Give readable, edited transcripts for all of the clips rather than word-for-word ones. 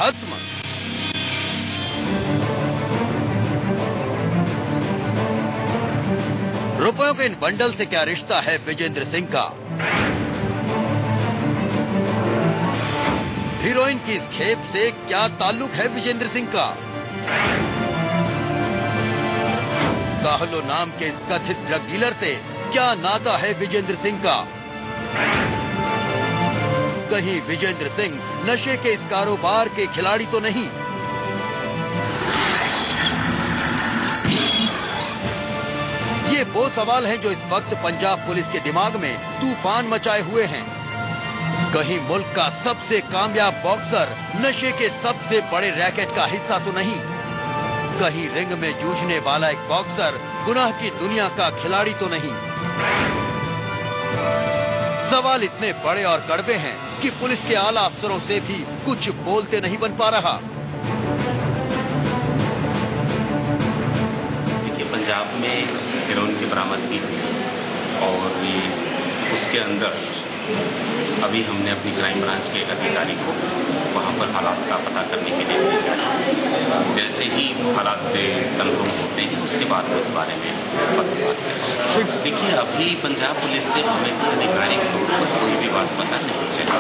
खत्म। रुपयों के इन बंडल से क्या रिश्ता है विजेंद्र सिंह का? हीरोइन की इस खेप से क्या ताल्लुक है विजेंद्र सिंह का? काहलो नाम के इस कथित ड्रग डीलर से क्या नाता है विजेंद्र सिंह का? कहीं विजेंद्र सिंह नशे के इस कारोबार के खिलाड़ी तो नहीं? ये वो सवाल हैं जो इस वक्त पंजाब पुलिस के दिमाग में तूफान मचाए हुए हैं। कहीं मुल्क का सबसे कामयाब बॉक्सर नशे के सबसे बड़े रैकेट का हिस्सा तो नहीं? कहीं रिंग में जूझने वाला एक बॉक्सर गुनाह की दुनिया का खिलाड़ी तो नहीं? सवाल इतने बड़े और कड़वे हैं कि पुलिस के आला अफसरों से भी कुछ बोलते नहीं बन पा रहा। देखिए, पंजाब में हीरोइन की बरामदगी और उसके अंदर अभी हमने अपनी क्राइम ब्रांच के एक अधिकारी को वहां पर हालात का पता करने के लिए भेजा। जैसे ही हालात कंफर्म होते हैं उसके बाद में इस बारे में बात। देखिए, अभी पंजाब पुलिस से हमें भी आधिकारिक तौर पर कोई भी बात पता नहीं चला,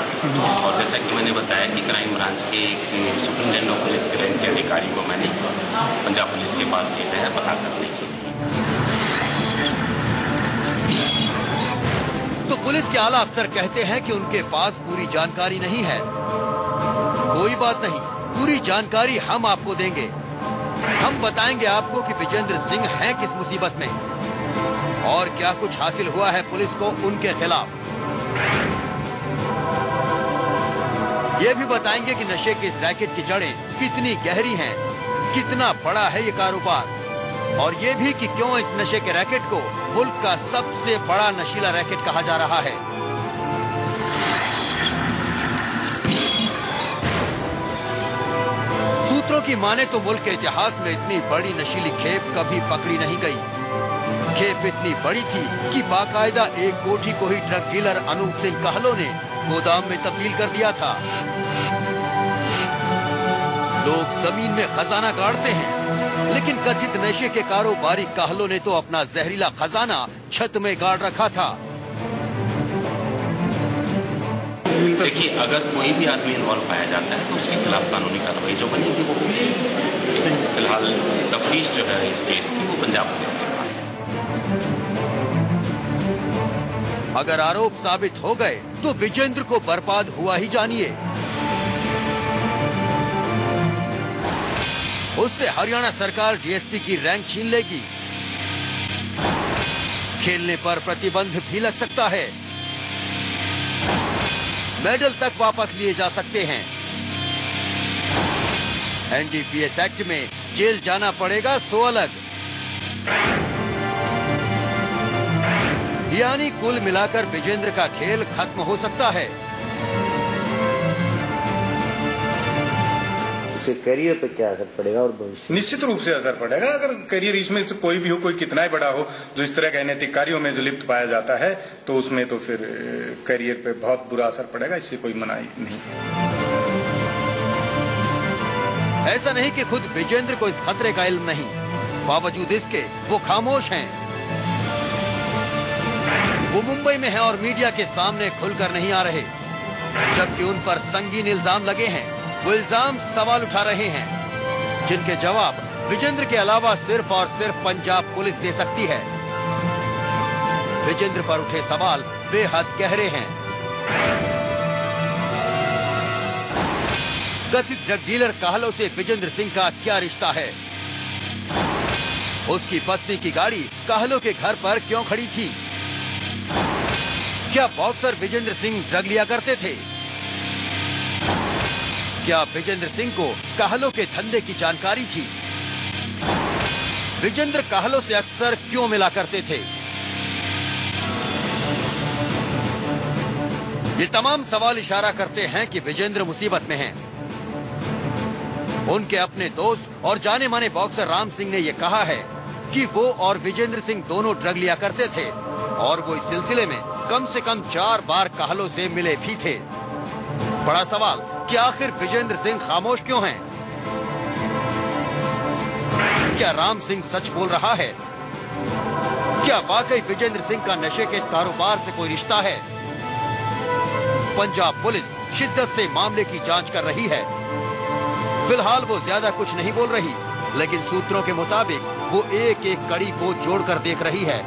और जैसा कि मैंने बताया कि क्राइम ब्रांच के सुप्रिंटेंडेंट ऑफ पुलिस के रैंक के अधिकारी को मैंने पंजाब पुलिस के पास भेजा है पता करने के लिए। तो पुलिस के आला अफसर कहते हैं कि उनके पास पूरी जानकारी नहीं है। कोई बात नहीं, पूरी जानकारी हम आपको देंगे। हम बताएंगे आपको कि विजेंद्र सिंह हैं किस मुसीबत में और क्या कुछ हासिल हुआ है पुलिस को उनके खिलाफ। ये भी बताएंगे कि नशे के इस रैकेट की जड़ें कितनी गहरी हैं, कितना बड़ा है ये कारोबार, और ये भी कि क्यों इस नशे के रैकेट को मुल्क का सबसे बड़ा नशीला रैकेट कहा जा रहा है। सूत्रों की माने तो मुल्क के इतिहास में इतनी बड़ी नशीली खेप कभी पकड़ी नहीं गई। खेप इतनी बड़ी थी कि बाकायदा एक कोठी को ही drug dealer Anoop Singh Kahlo ने गोदाम में तब्दील कर दिया था। लोग जमीन में खजाना गाड़ते हैं, लेकिन कथित नशे के कारोबारी काहलो ने तो अपना जहरीला खजाना छत में गाड़ रखा था। देखिए, अगर कोई भी आदमी इन्वॉल्व पाया जाता है तो उसके खिलाफ कानूनी कार्रवाई जो बनेगी वो होगी। फिलहाल तफ्तीश जो है इस केस की वो पंजाब पुलिस के पास है। अगर आरोप साबित हो गए तो विजेंद्र को बर्बाद हुआ ही जानिए। उससे हरियाणा सरकार डीएसपी की रैंक छीन लेगी। खेलने पर प्रतिबंध भी लग सकता है। मेडल तक वापस लिए जा सकते हैं। एनडीपीएस एक्ट में जेल जाना पड़ेगा सो अलग। यानी कुल मिलाकर विजेंद्र का खेल खत्म हो सकता है। उससे करियर पे क्या असर पड़ेगा और भविष्य? निश्चित रूप से असर पड़ेगा। अगर करियर इसमें से कोई भी हो, कोई कितना ही बड़ा हो, जो इस तरह के अनैतिक कार्यों में जो लिप्त पाया जाता है तो उसमें तो फिर करियर पे बहुत बुरा असर पड़ेगा। इससे कोई मनाही नहीं। ऐसा नहीं कि खुद विजेंद्र को इस खतरे का इल्म नहीं, बावजूद इसके वो खामोश हैं। वो मुंबई में हैं और मीडिया के सामने खुलकर नहीं आ रहे, जबकि उन पर संगीन इल्जाम लगे हैं। वो इल्जाम सवाल उठा रहे हैं जिनके जवाब विजेंद्र के अलावा सिर्फ और सिर्फ पंजाब पुलिस दे सकती है। विजेंद्र पर उठे सवाल बेहद गहरे हैं। कथित ड्रग डीलर काहलो से विजेंद्र सिंह का क्या रिश्ता है? उसकी पत्नी की गाड़ी काहलो के घर पर क्यों खड़ी थी? क्या बॉक्सर विजेंद्र सिंह ड्रग लिया करते थे? क्या विजेंद्र सिंह को काहलो के धंधे की जानकारी थी? विजेंद्र काहलो से अक्सर क्यों मिला करते थे? ये तमाम सवाल इशारा करते हैं कि विजेंद्र मुसीबत में हैं। उनके अपने दोस्त और जाने माने बॉक्सर राम सिंह ने यह कहा है कि वो और विजेंद्र सिंह दोनों ड्रग लिया करते थे और वो इस सिलसिले में कम से कम 4 बार काहलो से मिले भी थे। बड़ा सवाल कि आखिर विजेंद्र सिंह खामोश क्यों हैं? क्या राम सिंह सच बोल रहा है? क्या वाकई विजेंद्र सिंह का नशे के इस कारोबार से कोई रिश्ता है? पंजाब पुलिस शिद्दत से मामले की जांच कर रही है। फिलहाल वो ज्यादा कुछ नहीं बोल रही, लेकिन सूत्रों के मुताबिक वो एक एक कड़ी को जोड़कर देख रही है।